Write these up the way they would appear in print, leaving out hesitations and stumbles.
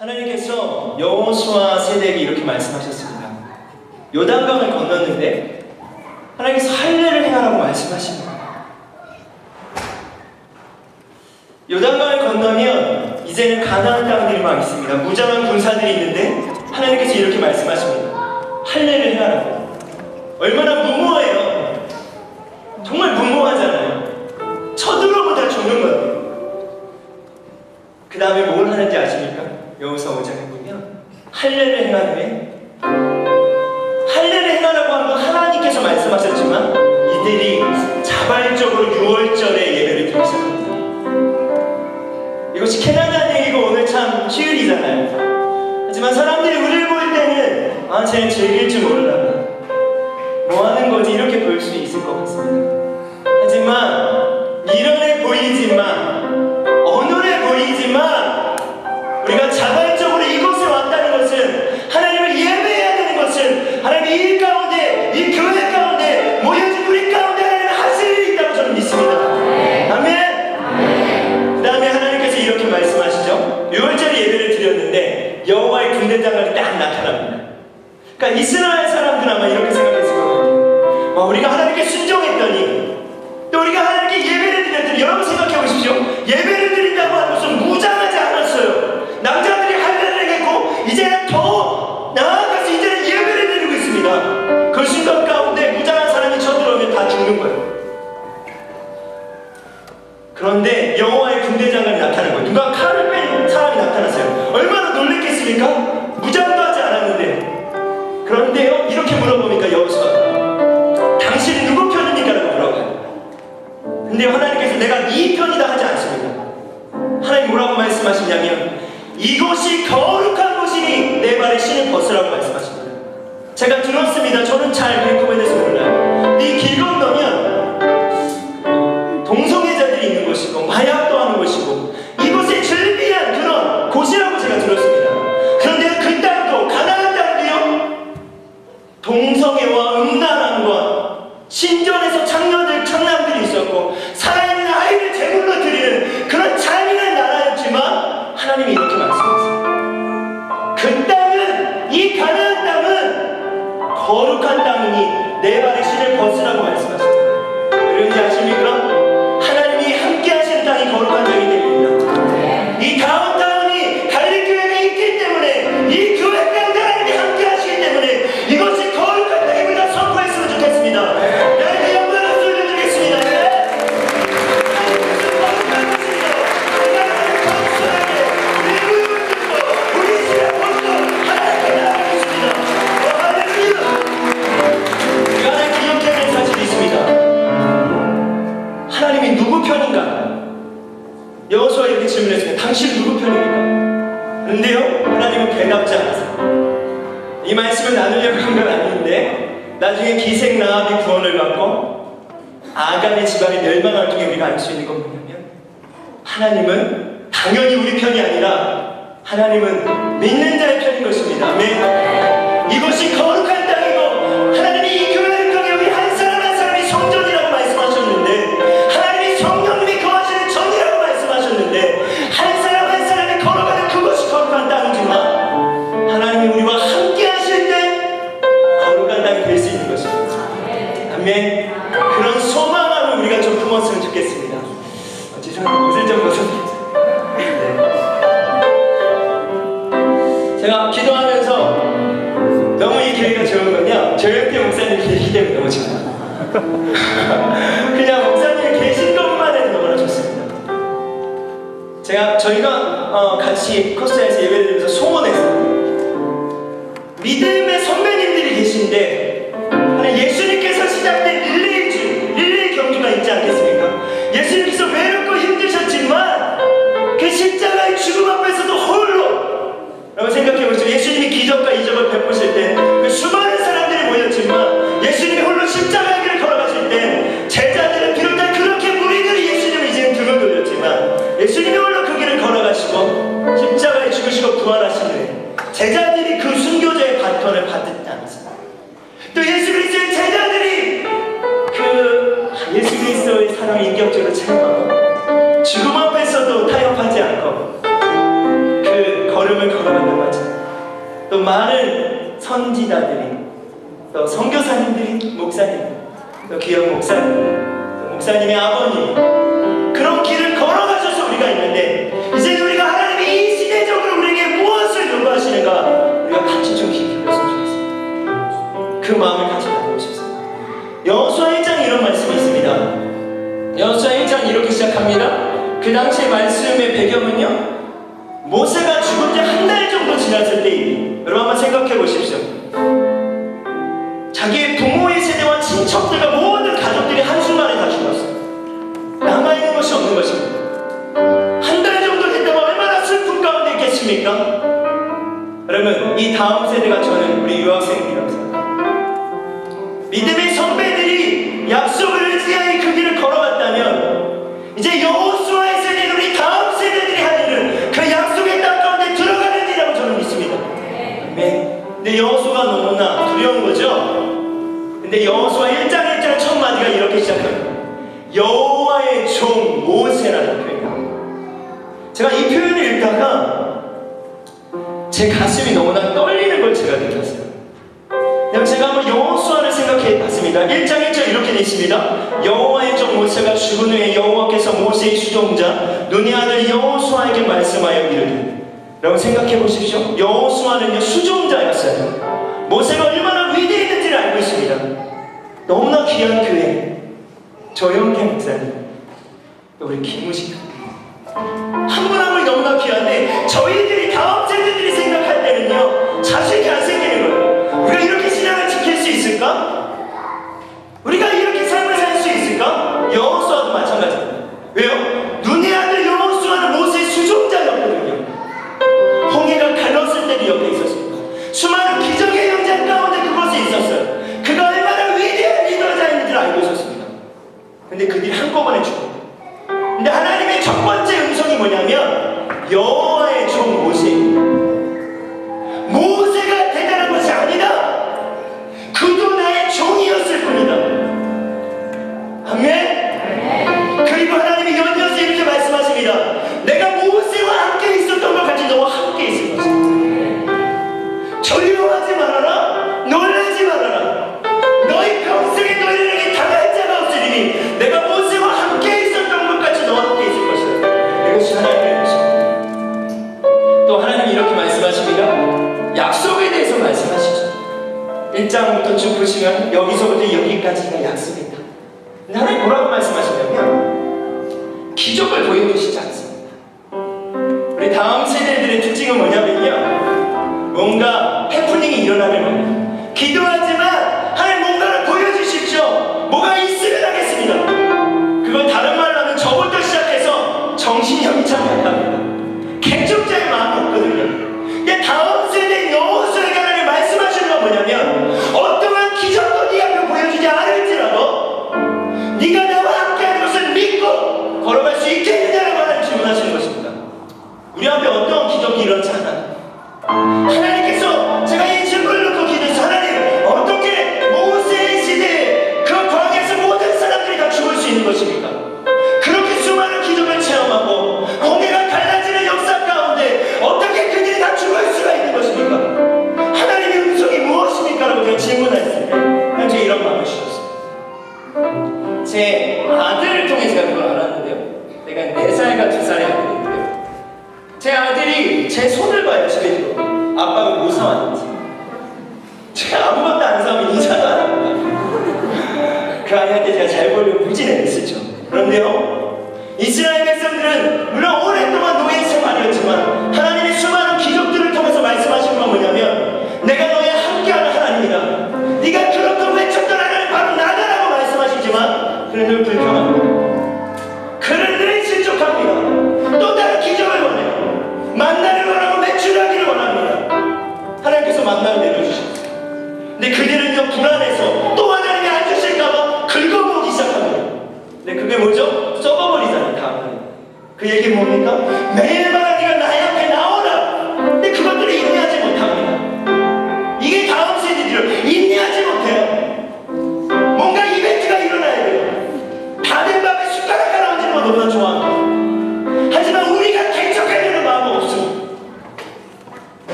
하나님께서 여호수아 세대에게 이렇게 말씀하셨습니다. 요단강을 건넜는데 하나님께서 할례를 행하라고 말씀하십니다. 요단강을 건너면 이제는 가나안 땅들이 막 있습니다. 무장한 군사들이 있는데 하나님께서 이렇게 말씀하십니다. 할례를 행하라고. 얼마나 무모해요. 정말 무모하잖아요. 쳐들어오면 다 죽는 거예요. 그 다음에 뭘 하는지 아십니까? 여호수아 5장에 보면 할례를 행하되, 할례를 행하라고 한 건 하나님께서 말씀하셨지만 이들이 자발적으로 6월절에 예배를 드리기 시작합니다. 이것이 캐나다 얘기고 오늘 참 휴일이잖아요. 하지만 사람들이 우리를 볼 때는 쟤는 즐길 줄 모르나 뭐 하는 거지 이렇게 볼 수 있을 것 같습니다. 하지만 미련해 보이지만 어눌해 보이지만 우리가 자발적으로 이곳에 왔다는 것은, 하나님을 예배해야 되는 것은, 하나님 이 일 가운데, 이 교회 가운데 모여진 우리 가운데 하나님 하실 일이 있다고 저는 믿습니다. 아멘. 그 다음에 하나님께서 이렇게 말씀하시죠. 6월절에 예배를 드렸는데 여호와의 군대장관이 딱 나타납니다. 그러니까 이스라엘 사람들은 아마 이렇게 생각했을 것 같아요. 우리가 하나님께 순종했더니, 또 우리가 하나님께 예배를 드렸더니, 여러분 생각해 보십시오. 예배를 드린다고 하는 것은 무장하지 않았어요. 남자들이 할례를 했고 이제는 더 나아가서 이제는 예배를 드리고 있습니다. 그 순간 가운데 무장한 사람이 쳐들어오면 다 죽는 거예요. 그런데 여호와의 군대장관이 나타난 거예요. 누가 칼을 뺀 사람이 나타났어요. 얼마나 놀랬겠습니까? 무장도 하지 않았는데. 그런데요, 이렇게 물어보니까 여호수아가 당신이 누구 편입니까? 라고 물어봐요. 근데 하나님께서 내가 네 편이다 하지 않습니다. 하나님 뭐라고 말씀하시냐면 이곳이 거룩한 곳이니 내 발에 신을 벗으라고 말씀하십니다. 제가 들었습니다. 저는 잘 밴쿠버에 대해서 몰라요. 이 길 건너면 동성애자들이 있는 곳이고 마약도 하는 곳이고 이곳이 즐비한 그런 곳이라고 제가 들었습니다. 그런데 그 땅도, 가나안 땅도요, 동성애와 음란함과 신전에서 창남들이 있었고 살아있는 아이를 제물로 드리는 그런 잔인한 나라였지만 하나님이 이렇게 말씀하세요. 그 땅은, 이 가나안 땅은 거룩한 땅이니 내 발에 신을 벗으라고 말씀하십니다. 그런지 아십니까? 하나님이 함께 하시는 땅이 거룩한 땅이 됩니다. 이 다운타운이 갈릴교회가 있기 때문에, 이 교회 땅들 하나님이 함께 하시기 때문에 이것이 거룩한 땅입니다. 선포했으면 좋겠습니다. 나에게 영광을 돌려드리겠습니다. 하나님께서 거룩한 것입니다. 하나님은 건설하게 내 무릎을 꿇고 우리 신의 벗고 하나님께 나아가겠습니다. 할렐루야. 우리가 하나 기억해야 될 사실이 있습니다. 하나님이 누구 편인가? 여호수아가 이렇게 질문했습니다. 당신 누구 편입니까? 그런데요, 하나님은 대답지 않았어요. 이 말씀을 나누려고 한 건 아닌데 나중에 기생 라합이 구원을 받고 아간의 집안이 멸망할 중에 우리가 알 수 있는 건 뭐냐면, 하나님은 당연히 우리 편이 아니라 하나님은 믿는 자의 편인 것입니다. 아멘. 이것이 거룩한 땅이고 하나님이 이 교회를 통해 우리 한 사람 한 사람이 성전이라고 말씀하셨는데, 하나님이 성령님이 거하시는 전이라고 말씀하셨는데, 한 사람 한 사람이 걸어가는 그것이 거룩한 땅이지만 하나님이 우리와 함께 하실 때 거룩한 땅이 될 수 있는 것입니다. 아멘. 그런 소망을 우리가 좀 품었으면 좋겠습니다. 죄송합니다. 옷을 좀 벗어드리겠습니다. 제가 기도하면서 너무 이 교회가 좋은 건요, 저 옆에 목사님이 계시기 때문에 너무 좋아요. 그냥 목사님이 계신 것만 해도 너무나 좋습니다. 저희가 같이 코스타에서 예배드리면서 소원했어요. 믿음의 선배님들이 계신데 예수님께서 시작된 릴레이 경주가 있지 않겠습니까? 예수님께서 외롭고 힘드셨지만 그 십자가의 죽음 앞에서도 홀로, 여러분 생각해 보시죠. 예수님이 기적과 이적을 베푸실 때 그 수많은 사람들이 모였지만 예수님이 홀로 십자가의 길을 걸어가실 때 제자들은 비롯한 그렇게 무리들이 예수님을 이제는 등을 돌렸지만 예수님이 홀로 그 길을 걸어가시고 십자가에 죽으시고 부활하신 후에 제자들이 그 순교자의 바톤을 받지 않았습니다. 또 예수 그리스도의 제자들이 그 예수 그리스도의 사랑을 인격적으로 체험하고 죽음 앞에서도 타협하지 않고 그 걸음을 걸어가 또 많은 선지자들이, 또 선교사님들이, 목사님, 또 기업 목사님, 또 목사님의 아버님, 그런 길을 걸어가셔서 우리가 있는데, 이제 우리가 하나님이 이 시대적으로 우리에게 무엇을 요구하시는가 우리가 같이 좀 깊이 배웠으면 좋겠습니다. 그 마음을 같이 나누고 싶습니다. 여호수아 1장에 이런 말씀이 있습니다. 여호수아 1장 이렇게 시작합니다. 그 당시의 말씀의 배경은요, 모세가 죽은 지 한 달 정도 지났을 때입니다. 여러분 한번 생각해 보십시오. 자기의 부모의 세대와 친척들과 모든 가족들이 한순간에 다 죽었어요. 남아있는 것이 없는 것입니다. 한 달 정도 됐다면 얼마나 슬픔 가운데 있겠습니까? 여러분, 이 다음 세대가 저는 우리 유학생들이라고 생각합니다. 믿음의 선배들이 약속을 의지하여 그 길을 걸어갔다면, 이제 여호수아의 세대는 우리 다음 세대들이 하는 일은 그 약속의 땅 가운데 들어가는 일이라고 저는 믿습니다. 네. 근데 여호수아가 너무나 두려운 거죠. 근데 여호수아 1장 1절 첫 마디가 이렇게 시작합니다. 여호와의 종 모세라는 표현입니다. 제가 이 표현을 읽다가 제 가슴이 너무나 떨리는 걸 제가 느꼈어요. 그럼 제가 한번 여호수아를 생각해 봤습니다. 1장 1절 이렇게 되어 있습니다. 여호와의 종 모세가 죽은 후에 여호와께서 모세의 수종자 눈의 아들 여호수아에게 말씀하여 이르되. 여러분 생각해 보십시오. 여호수아는요 수종자였어요. 모세가 얼마나 위대했는지를 알고 있습니다. 너무나 귀한 교회, 조영태 목사님, 또 우리 김우식 한 분 한 분이 너무나 귀한데, 저희들이 다음 세대들이 생각할 때는요 자식이 안 생기는 거예요. 우리가 이렇게 신앙을 지킬 수 있을까? 우리가 이렇게 삶을 살 수 있을까? 여호수아도 마찬가지입니다. 왜요? 눈의 아들 여호수아는 모세의 수종자였거든요. 홍해가 갈랐을 때도 옆에 있었습니다. 수많은 기적의 현장 가운데 그곳에 있었어요. 그가 얼마나 위대한 리더자인지를 알고 있었습니다. 근데 그들이 한꺼번에 죽어요. 근데 하나님의 첫 번째 음성이 뭐냐면 여호와의 종 모세입니다. 모세가 대단한 것이 아니다. 그도 나의 종이었을 뿐이다. 아멘. 그리고 하나님이 연이어서 이렇게 말씀하십니다. 내가 모세와 함께 있었던 것 같이 너와 함께 있을 것이다. 두려워하지 말아라. 놀라지 말아라. 너희 평생에 너희에게 당할 자가 없으리니 내가 모세와 함께 있었던 것 같이 너와 함께 있을 것이다. 이것이 하나님의 뜻입니다. 또 하나님이 이렇게 말씀하십니다. 약속에 대해서 말씀하시죠. 1장부터 쭉 보시면 여기서부터 여기까지가 약속이다. 하나님 뭐라고 말씀하시냐면 기적을 보여주시지 않습니다. 우리 다음 세대들의 특징은 뭐냐면요, 뭔가 해프닝이 일어나는 겁니다. 기도하지만 하나님 뭔가를 보여주십시오. 뭐가 있으면 하겠습니다. 그건 다른 말로 하면 저부터 시작해서 정신력이 참 약합니다. 개척자의 마음이 없거든요. 다음 세대 여호수아에게 하나님 말씀하시는 건 뭐냐면, 어떠한 기적도 네 앞에 보여주지 않을지라도 네가 나와 함께하는 것을 믿고 걸어갈 수 있겠느냐라고 하나님 질문하시는 것입니다. 우리 앞에 어떠한 기적이 일어나지 않아요. 하나님께서 제가 이 질문을 놓고 기도해서, 하나님 어떻게 모세의 시대에 그 광야에서 모든 사람들이 다 죽을 수 있는 것입니까? 그렇게 수많은 기적을 체험하고 홍해가 갈라지는 역사 가운데 어떻게 그들이 다 죽을 수가 있는 것입니까? 하나님의 음성이 무엇입니까? 라고 제가 질문했을 때 현재 이런 마음을 주셨습니다. 제 아들을 통해 제가 그걸 알았는데요, 내가 4살과 2살의 아들인데요, 제 아들이 제 손을 봐요. 집에 들어 아빠가 뭐 사왔는지. 제가 아무것도 안 사면 인사도 안 합니다. 그 아이한테 제가 잘 보려고 무지를 했었죠. 그런데요, 이스라엘 백성들은 물론 오랫동안 노예 생활이었지만 하나님의 수많은 기적들을 통해서 말씀하시는 건 뭐냐면, 내가 너의 함께하는 하나님이다. 네가 그렇게 외쳤던 하나님 바로 나다라고 말씀하시지만 그는 늘 불평합니다. 그는 늘 실족합니다. 또 다른 기적을 원해요. 만나를 원하고 매출하기를 원합니다. 하나님께서 만나를 내려주셨어요. 근데 그들은요 불안해서 또 하나님이 안 주실까봐 긁어모으기 시작합니다. 근데 그게 뭐죠? 썩어버리잖아요. 다음에 그 얘기 뭡니까?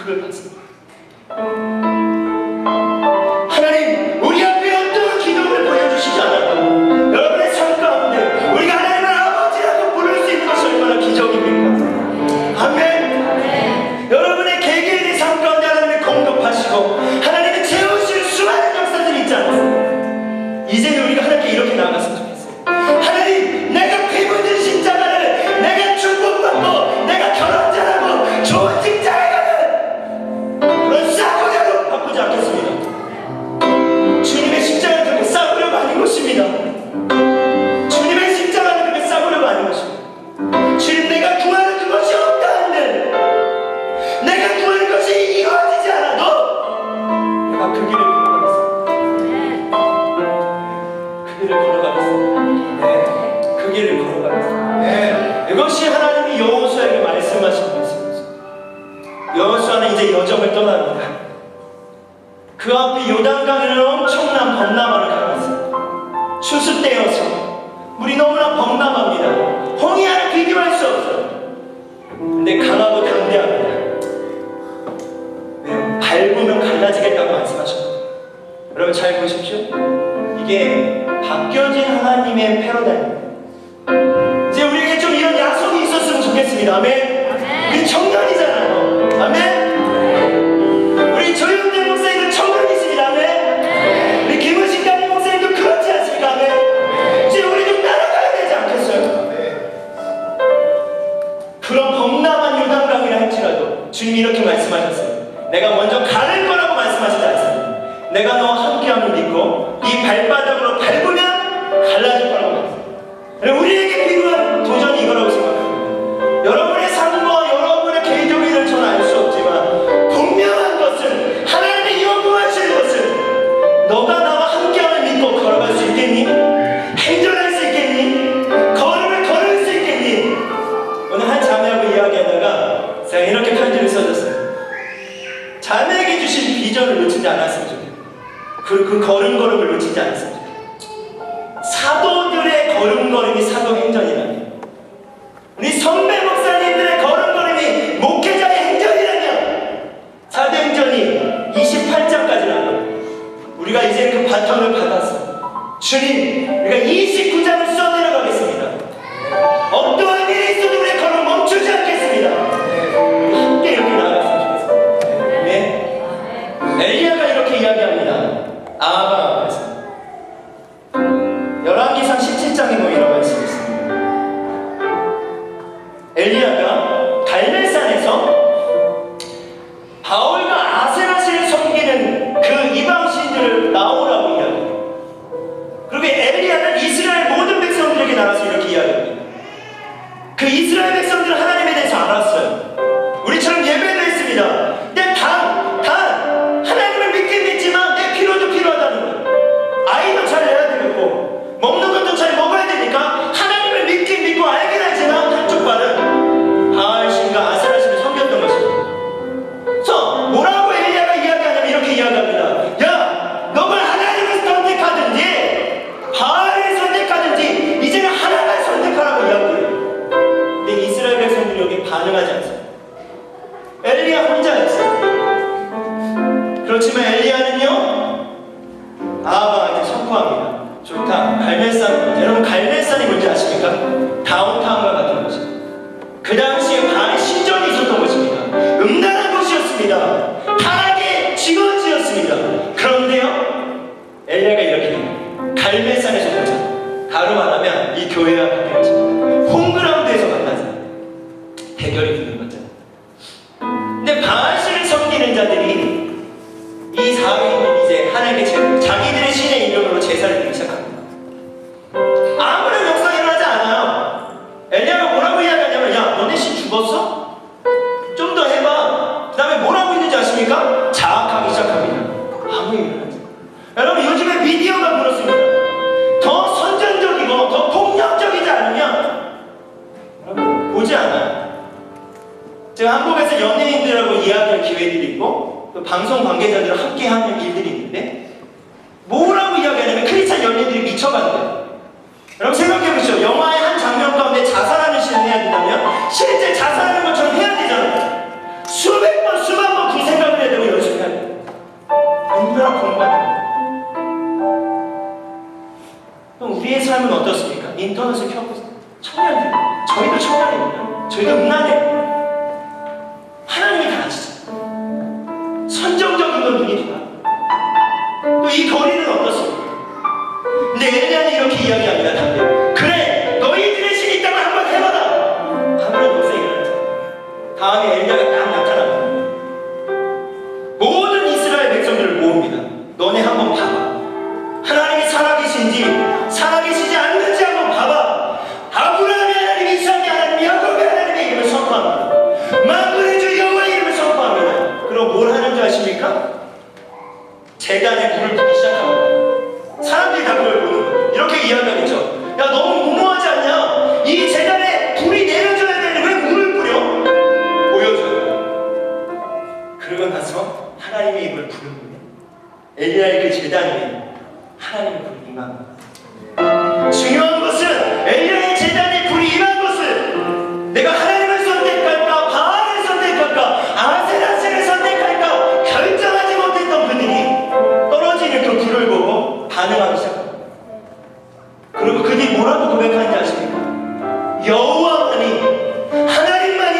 그걸 봤습니다. 하나님, 우리 앞에 어떤 기적을 보여주시지 않아도 여러분의 삶 가운데 우리가 하나님을 아버지라고 부를 수 있는 것이 얼마나 기적입니까? 아멘. 여러분의 개개인의 삶 가운데 하나님이 공급하시고 하나님이 채우실 수많은 역사들이 있지 않습니까? 이제는 우리가 하나님께 이렇게 나아갔으면 좋겠어요. 하나님, 내가 피 묻은 십자가를 내가 축복받고 내가 결혼 잘하고 좋은 직장에 가는 그런 싸구려로 바꾸지 않겠습니다. 주님의 십자가는 그렇게 싸구려가 아닌 것입니다. 주님의 십자가는 그렇게 싸구려가 아닌 것입니다. 주님, 내가 구하는 그것이 없다 한들, 내가 구하는 것이 이루어지지 않아도 내가 그 길을 걸어가겠습니다. 그 길을 걸어가겠습니다. 네, 그 길을 걸어가겠습니다. 네. 이것이 하나님이 여호수아에게 말씀하신 말씀입니다. 여호수아는 이제 여정을 떠납니다. 그 앞에 요단강에는 엄청난 범람하를 갈았습니다. 추수때여서 물이 너무나 범람합니다. 홍해와는 비교할 수 없어요. 근데 강하고 담대합니다. 네, 밟으면 갈라지겠다고 말씀하셨거든요. 여러분 잘 보십시오. 이게 바뀌어진 하나님의 패러다임입니다. 이제 우리에게 좀 이런 약속이 있었으면 좋겠습니다. 아멘. 우리 청년이잖아요. 아멘. 우리 조영대 목사님도 청년이십니다. 아멘. 우리 김은식 담임 목사님도 그렇지 않습니까? 아멘. 이제 우리 좀 따라가야 되지 않겠어요? 그런 범람한 요단강이라 할지라도 주님이 이렇게 말씀하셨어요. 내가 먼저 가를 거라고 말씀하시지 않습니다. 내가 너와 함께함을 믿고 이 발바닥으로 밟으면 갈라질 거라고 말씀합니다. 우리에게 필요한 도전이 이거라고 생각합니다. 여러분의 삶과 여러분의 개인적인 일을 저는 알 수 없지만 분명한 것은, 하나님의 요구하시는 것은 너가 나와 함께함을 믿고 걸어갈 수 있겠니? 행전할 수 있겠니? 걸음을 걸을 수 있겠니? 오늘 한 자매하고 이야기하다가 제가 이렇게 편지를 써줬어요. 자매에게 주신 비전을 놓치지 않았으면 좋겠어요. 그 걸음걸음을 놓치지 않았으면 좋겠어요. 사도들의 걸음걸음이 사도행전이라면, 우리 선배 목사님들의 걸음걸음이 목회자의 행전이라면, 사도행전이 28장까지 나와요. 우리가 이제 그 바톤을 받았어. 주님, 우리가 29장을 써내려가겠습니다. 어떠한 일이 있어도 우리의 걸음 멈추지 않겠습니다. 함께 이렇게 나아갔으면 좋겠습니다. 네? 엘리야가 이렇게 이야기합니다. 아합 앞에서 열왕기상 17장에 보이는 말씀이 있습니다. 엘리야가 갈멜산에서 바울과 아세라시를 섬기는 그 이방신들을 나오라고 이야기해요. 그리고 엘리야는 이스라엘 모든 백성들에게 나가서 이렇게 이야기합니다. 그 이스라엘 백성들은 하나님에 대해서 알았어요. 우리처럼 예배도 했습니다. 근데 단 하나님을 믿긴 믿지만 내 필요도 필요하다는 거예요. 아이도 잘 내야 되겠고 먹는 것도 잘 먹어야 되니까 하나님을 믿긴 믿고 알긴 하지만 한쪽 발은 바알신과 아세라신을 섬겼던 것입니다. 그래서 뭐라고 엘리야가 이야기하냐면 이렇게 이야기합니다. 야, 너가 하나님을 선택하든지 바알을 선택하든지 이제는 하나님을 선택하라고 이야기해요. 근데 이스라엘 백성들이 여기 반응하지 않습니다. 엘리야 혼자 했어요. 그렇지만 엘리야는요, 아합에게 선포합니다. 좋다, 갈멜산. 여러분 갈멜산이 뭔지 아십니까? 다운타운과 같은 곳입니다. 그 당시에 바알 신전이 있었던 곳입니다. 음란한 곳이었습니다. 타락의 지거지였습니다. 그런데요, 엘리야가 이렇게 갈멜산에서 보자. 다름 안 하면 이 교회와 같은 홈그라운드에서 만나자. 대결이 붙는 거죠. 근데 바알신을 섬기는 자들이 이 사회인들이 이제 하나님께 자기들의 신의 이름으로 제사를 드리기 시작합니다. 아무런 역사가 일어나지 않아요. 엘리야가 뭐라고 이야기하냐면, 야, 너네 신 죽었어? 좀 더 해봐. 그 다음에 뭐라고 있는지 아십니까? 자학하기 시작합니다. 아무 일이 일어나지. 여러분 요즘에 미디어가 그렇습니다. 더 선전적이고 더 폭력적이지 않으면 여러분 보지 않아요. 제가 한국에서 연예인들하고 이야기할 기회들이 있고 또 방송 관계자들과 함께 하는 일들이 있는데 뭐라고 이야기하냐면 크리스찬 연예인들이 미쳐간대요. 여러분 생각해보시죠. 영화의 한 장면 가운데 자살하는 씬을 해야 된다면 실제 자살하는 것처럼 해야 되잖아요. 수백 번 수만 번 그 청년들, 저희도 청년입니다. 저희도 음란해. 하나님이 다 아시죠. 선정적인 건 눈이 좋아. 또 이 거리는 어떻습니까? 근데 엘리야는 이렇게 이야기합니다. 답변. 그래, 너희들의 신이 있다면 한번 해봐라. 하늘은 요새 일어났죠. 다음에 엘리야가 딱 나타납니다. 모든 이스라엘 백성들을 모읍니다. 너네 한번 봐봐. 하나님이 살아계신지 살아계시지 않는지 한번 봐봐. 아브라함의 하나님, 이삭의 하나님, 야곱의 하나님의 이름을 선포합니다. 만군의 주 여호와의 이름을 선포합니다. 그럼 뭘 하는 줄 아십니까? 제단에 불을 붙이기 시작합니다. 사람들이 다 그걸 보는 거예요. 이렇게 이야기하겠죠. 야, 너무 무모하지 않냐? 이 제단에 불이 내려져야 되는데 왜 물을 뿌려? 보여줘요. 그러고 나서 하나님의 입을 부른 거예요. 엘리야의 그 제단 위에 하나님의 불이 임합니다. 중요한 것은 엘리야의 제단에 불이 임한 것은 내가 하나님을 선택할까, 바알을 선택할까, 아세라세를 선택할까 결정하지 못했던 그들이 떨어지는 그 불을 보고 반응하기 시작합니다. 그리고 그들이 뭐라고 고백하는지 아십니까? 여호와만이, 하나님만이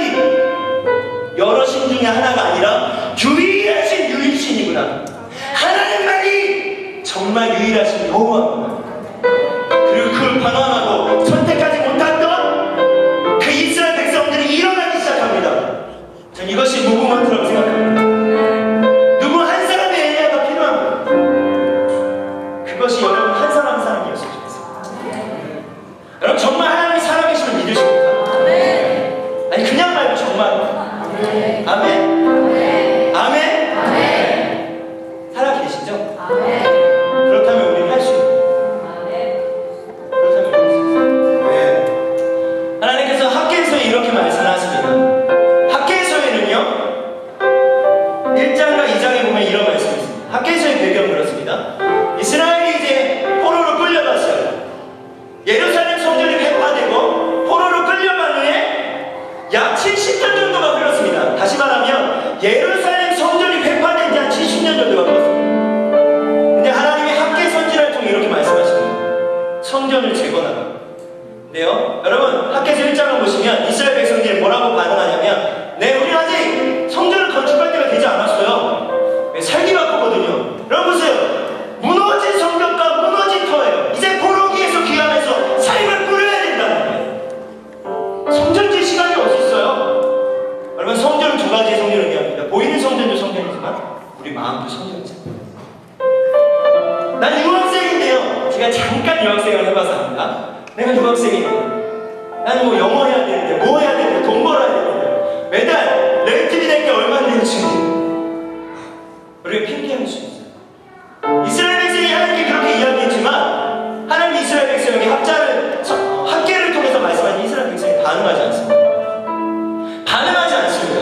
여러 신 중에 하나가 아니라 유일하신 유일신이구나. 하나님만이 정말 유일하신 여호와구나. 그리고 그걸 방황하고 선택하지 못했던 그 이스라엘 백성들이 일어나기 시작합니다. 전 이것이 무브먼트라고 생각합니다. 누구 한 사람의 엘리야가 필요한 거예요. 그것이 여러분 한 사람 한 사람이었으면 좋겠습니다. 여러분 정말 하나님이 살아계시면 믿으십니까? 아니 그냥 말고 정말. 아멘. 아멘. 살아계시죠? 그렇다면 우리는 할 수 있는. 그렇다면 할 수 있어요. 하나님께서 학개서에 이렇게 말씀하십니다. 학개서에는요 1장과 2장에 보면 이런 말씀이 있습니다. 학개서의 배경은 그렇습니다. 이스라엘이 이제 포로로 끌려갔어요. 예루살렘 성전이 회파되고 포로로 끌려간 후에 약 70년 정도가 흘렀습니다. 다시 말하면 예루살렘 성전이 회파된 지 한 70년 정도가 흘렀습니다. 근데 하나님이 학개 선지자를 통해 이렇게 말씀하십니다. 성전을 재건하라. 네요. 여러분 학개서 1장을 보시면 이스라엘 백성들이 뭐라고 반응하냐면 네, 우리 아직 성전을 건축할 때가 되지 않았어요. 살기 바쁘거든요. 여러분 보세요. 무너진 성벽과 무너진 터예요. 이제 포로기에서 귀환해서 삶을 꾸려야 된다는 거예요. 성전질 시간이 어디 있어요? 여러분 성전은 두 가지의 성전을 의미합니다. 보이는 성전도 성전이지만 우리 마음도 성전이죠. 난 유학생인데요. 제가 잠깐 유학생을 해봐서 합니다. 내가 유학생인데 나는 뭐 영어 해야 되는데 뭐 해야 되는데 돈 벌어야 되는데 매달 렌트비 낼 게 얼마 되는지 우리가 핑계할 수 있어요. 이스라엘 백성이 하나님께 그렇게 이야기했지만 하나님 이스라엘 백성에게 학개를 통해서 말씀하신 이스라엘 백성이 반응하지 않습니다. 반응하지 않습니다.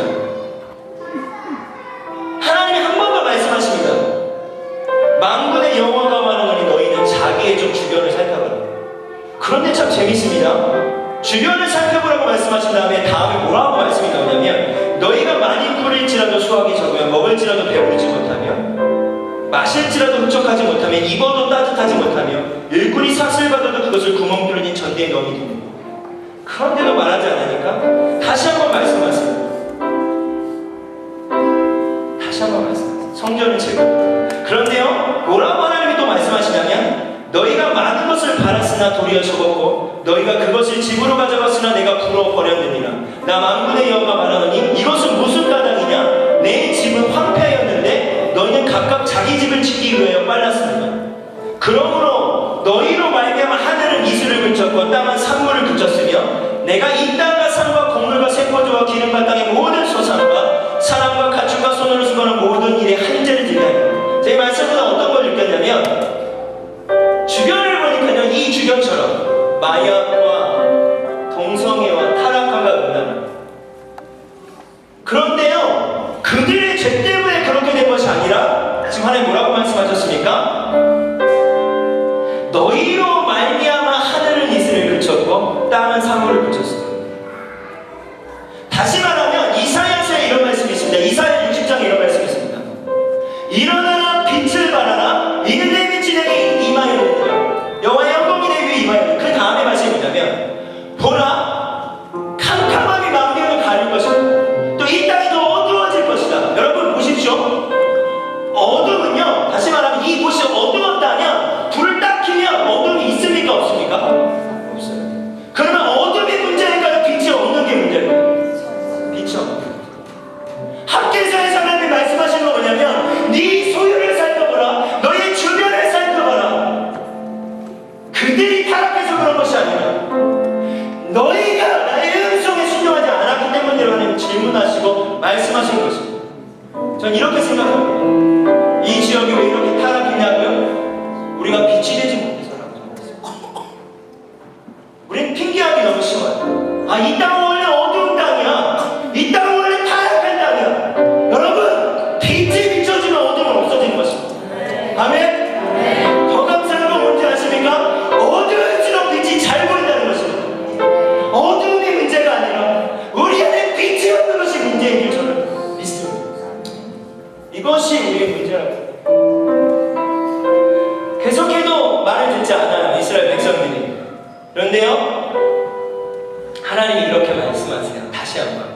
하나님이 한 번 더 말씀하십니다. 만군의 여호와가 말하노니 너희는 자기의 좀 주변을 살펴보라. 그런데 참 재밌습니다. 주변을 살펴보라고 말씀하신 다음에 뭐라고 말씀이 나오냐면 너희가 많이 꾸릴지라도 수확이 적으면 먹을지라도 배부르지 못하며 마실지라도 흡족하지 못하며 입어도 따뜻하지 못하며 일꾼이 삭슬 받아도 그것을 구멍 뚫린 전대에 넣이니 그런데도 말하지 않으니까 다시 한번 말씀하세요. 다시 한번 말씀하세요. 성전을 재건. 그런데요 뭐라고 하나님이 또 말씀하시냐면 너희가 많은 것을 팔았으나 도리어 적었고 너희가 그것을 집으로 가져갔으나 내가 불어버렸느니라. 나 만군의 여호와가 말하노니 이것은 무슨 까닭이냐? 내 집은 황폐하였는데 너희는 각각 자기 집을 지키기 위하여 빨랐습니다. 그러므로 너희로 말미암아 하늘은 이슬을 그쳤고 땅은 산물을 그쳤으며 내가 이 땅과 산과 곡물과 세포도와 기름과 땅의 모든 소산과 사람과 가축과 손으로 수고하는 모든 일에 한재를 지게 하리라. 제 말씀보다 어떤 걸 느꼈냐면 주변을 보니까요 이 주변처럼 마약과 동성애와 타락함과 음란. 그런데요 그들의 죄 때문에 그렇게 된 것이 아니라 지금 하나님 뭐라고 말씀하셨습니까? 너희로 말미암아 하늘은 이슬을 그쳤고 땅은 사물을 그쳤습니다. 다시 말하면 이사야서에 이런 말씀이 있습니다. 이사야 60장에 이런 말씀이 있습니다. 일어나라 빛을 발하라 이는 내 빛이 내게 임하였느니라. 여호와의 영광이 내 위에 임하였느니라. 그 다음에 말씀이 뭐냐면 보라 거듭나시고 말씀하신 것입니다. 전 이렇게 생각합니다. 이 지역이 왜 이렇게 타락했냐고요? 우리가 빛이 되지 못해서라고 생각했습니다. 우린 핑계하기 너무 쉬워요. 이 땅은 원래 어두운 땅이야. 이 땅은 원래 타락한 땅이야. 여러분, 빛이 비춰지면 어둠은 없어지는 것입니다. 아멘? 더 감사한 건 뭔지 아십니까? 어두울수록 빛이 잘 보인다는 것입니다. 어두움이 문제가 아니라 우리 안에 빛이 없는 것이 문제인 줄 저는 믿습니다. 이것이 우리의 문제라고. 계속해도 말을 듣지 않아요, 이스라엘 백성들이. 그런데요, 하나님이 이렇게 말씀하세요. 다시 한번.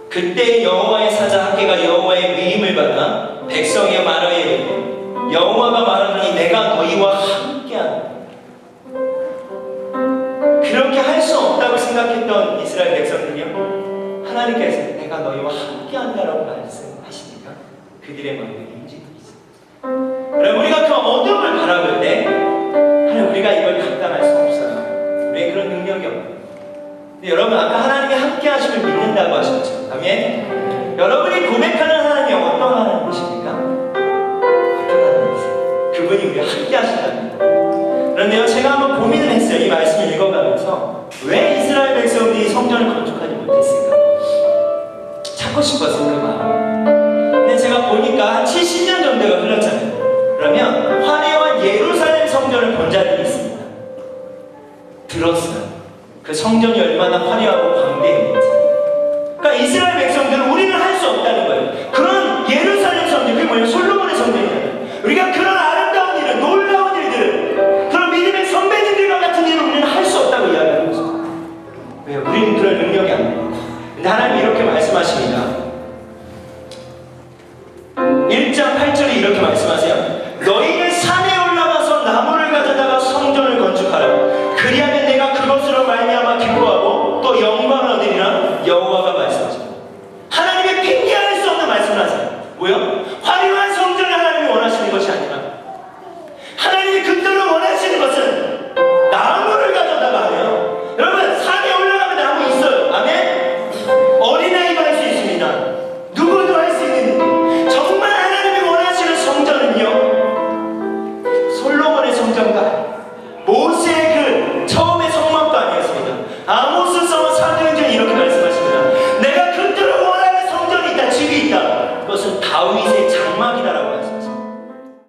그때 여호와의 사자 학개가 여호와의 위임을 받아 백성의 말하에 이르되 여호와가 말하노니 내가 너희와 함께한다. 그렇게 할 수 없다고 생각했던 이스라엘 백성들이요, 하나님께서 내가 너희와 함께한다라고 말씀하시니까 그들의 마음에 움직임이 있습니다. 그럼 우리가 그 어둠을 바라볼 때 하나님, 우리가 이걸 감당할 수 없어요. 우리의 그런 능력이 없어요. 근데 여러분, 아까 하나님이 함께 하심을 믿는다고 하셨죠. 아멘? 여러분이 고백하는 하나님이 어떤 하나님이십니까? 어떤 하나님이세요? 그분이 우리와 함께 하신답니다. 그런데요, 제가 한번 고민을 했어요. 이 말씀을 읽어가면서 왜 이스라엘 백성들이 성전을 건축하지 못했을까? 찾고 싶었어요, 그 마음. 근데 제가 보니까 한 70년 정도가 흘렀잖아요. 그러면 화려한 예루살렘 성전을 본 자들이 있습니다. 들었어요. 그 성전이 얼마나 화려하고 광대했는지. 그러니까 이스라엘 백성들은 우리는 할 수 없다는 거예요. 그런 예루살렘 성전, 그게 뭐예요? 솔로몬의 성전이잖아요. 우리가 그런 아름다운 일을, 놀라운 일들을, 그런 믿음의 선배님들과 같은 일을 우리는 할 수 없다고 이야기하는 것입니다. 왜요? 우리는 그런 능력이 안 돼요. 근데 하나님이 이렇게 말씀하십니다. 1장 8절에 이렇게 말씀하세요. 너희는 산에 올라가서 나무를 가져다가 성전을 건축하라. 그리하면 내가 그것으로 말미암아 기뻐하고 또 영광을 얻으리라. 여호와가 말씀하십니다. 하나님의 핑계할 수 없는 말씀을 하세요. 뭐요? 화려한 성전을 하나님이 원하시는 것이 아니라 하나님이 그토록 원하시는 것은 나무를 가져다가 하며, 여러분, 산에 올라가면 나무 있어요. 아멘? 어린아이가 할 수 있습니다. 누구도 할 수 있는, 정말 하나님이 원하시는 성전은요, 솔로몬의 성전과 모세의 그 처음에